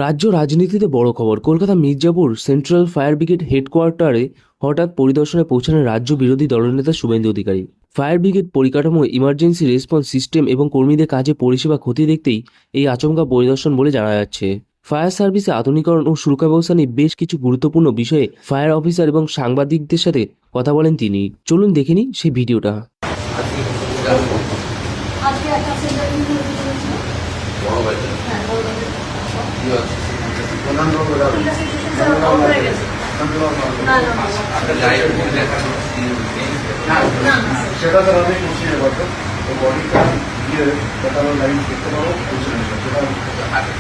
রাজ্য রাজনীতিতে বড় খবর। Kolkata Mirzapur central fire brigade হেডকোয়ার্টারে হঠাৎ পরিদর্শনে পৌঁছালেন রাজ্য বিরোধী দলনেতা শুভেন্দু অধিকারী। ফায়ার ব্রিগেড পরিকাঠামো, ইমার্জেন্সি রেসপন্স সিস্টেম এবং কর্মীদের কাজে পরিষেবা খতিয়ে দেখতেই এই আচমকা পরিদর্শন বলে জানা যাচ্ছে। ফায়ার সার্ভিসে আধুনিকরণ ও সুরক্ষা ব্যবস্থা নিয়ে বেশ কিছু গুরুত্বপূর্ণ বিষয়ে ফায়ার অফিসার এবং সাংবাদিকদের সাথে কথা বলেন তিনি। চলুন দেখে নিই সেই ভিডিওটা। আজকে একটা সেন্টার ছিল বড় বাজার, হ্যাঁ বড় বাজার কি আছে প্রধান রোড হয়ে গেছে না একটা লাইভ দেখানো না সেটা তো আমি খুশি হবো তো বডিটা দিয়ে দেখানো লাইভ দেখতে পাবো খুশি হবো সেটা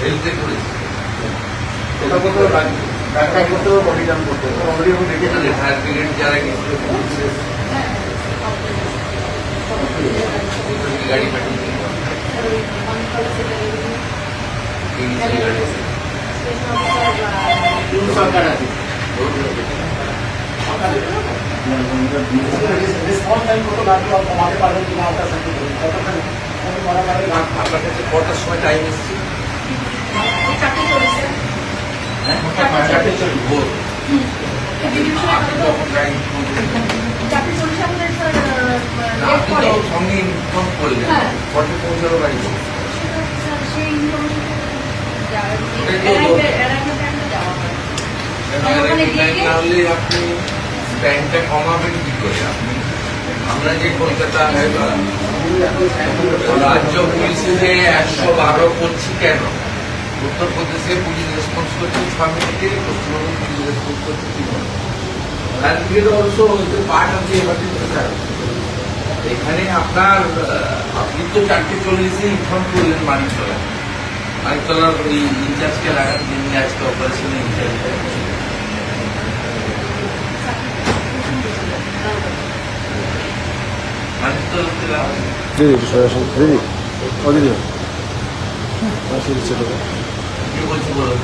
হেলথে করেছি এটা কত ডাক্তার করতে হবে বডি জাম করতে হবে অলরেডি আমি দেখেছি ফায়ার ব্রিগেড যারা গেছিল হ্যাঁ গাড়ি পাঠিয়ে সরকার আছে রেসপন্স টাইম কত লাগবে কমাতে পারবেন কিনা আপনার সাথে কতক্ষণ আপনার কাছে কটার সময় টাইম এসেছে 4:40 ভোর সঙ্গে ইনফর্ম করলেন কটা পৌঁছালো গাড়ি তাহলে আপনি টাইমটা কমাবেন কি করে আপনি? আমরা যে কলকাতা রাজ্য পুলিশে 112 করছি কেন? উত্তরপ্রদেশে পুলিশ রেসপন্স করছে 6 মিনিটে, পশ্চিমবঙ্গে পুলিশ রেসপন্স করছে 3 মিনিট। পার্ট অফ দি এখানে আপনার আপনি তো 4:40 ইনফর্ম করলেন মানিকতলার ওই ইনচার্জকে লাগান, যিনি আজকে অপারেশনে ইনচার্জ। মানিকতলাতে লাগান কি বলছি বলো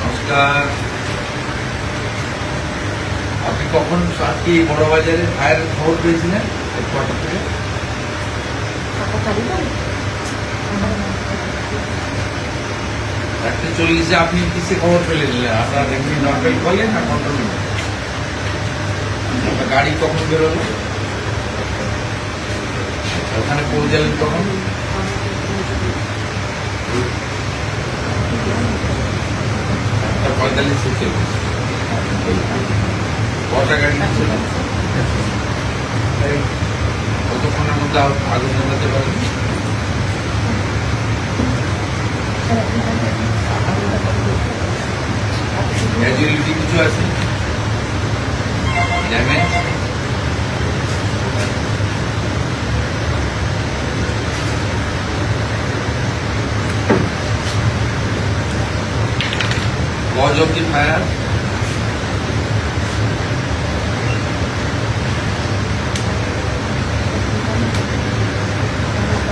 নমস্কার। আপনি কখন কি বড় বাজারে ফায়ার খবর পেয়েছিলেন? হেডকোয়ার্টার থেকে 4:40 আপনি কিসে খবর পেলেন? আপনার এমনি নর্মাল কলে না কন্ট্রোল? গাড়ি কখন বেরোলো? ওখানে পৌঁছালেন তখন? কটা গাড়ি ছিল? কতক্ষণের মধ্যে আগুন নেভাতে পারেন? ক্যাজুয়ালিটি কিছু আছে? Damage? Cause of the fire?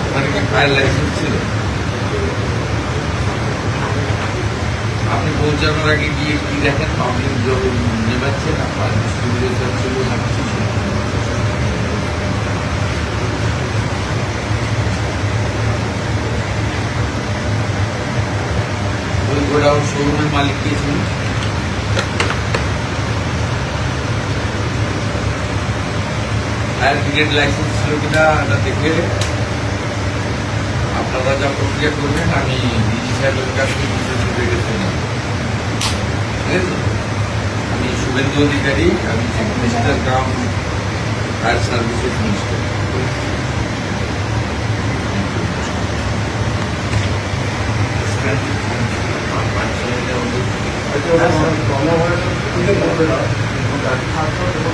ওখানে কি ফায়ার লাইসেন্স ছিল? আপনি পৌঁছানোর আগে গিয়ে কি দেখেন? পাবলিক যখন নেবাচ্ছে না ফায়ার ডিস্ট্রিবিউশন ছিল না কিছু ছিল? ওই গোডাউন শোরুমের মালিক কে ছিল? ফায়ার ব্রিগেড লাইসেন্স ছিল কিনা এটা দেখে আপনারা যা প্রক্রিয়া করবেন আমি ডিজি সাহেবের কাছে আমি শুভেন্দু অধিকারী, আমি চিফ মিনিস্টার কাম ফায়ার সার্ভিসেস মিনিস্টার। জনগণের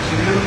সিরিয়াল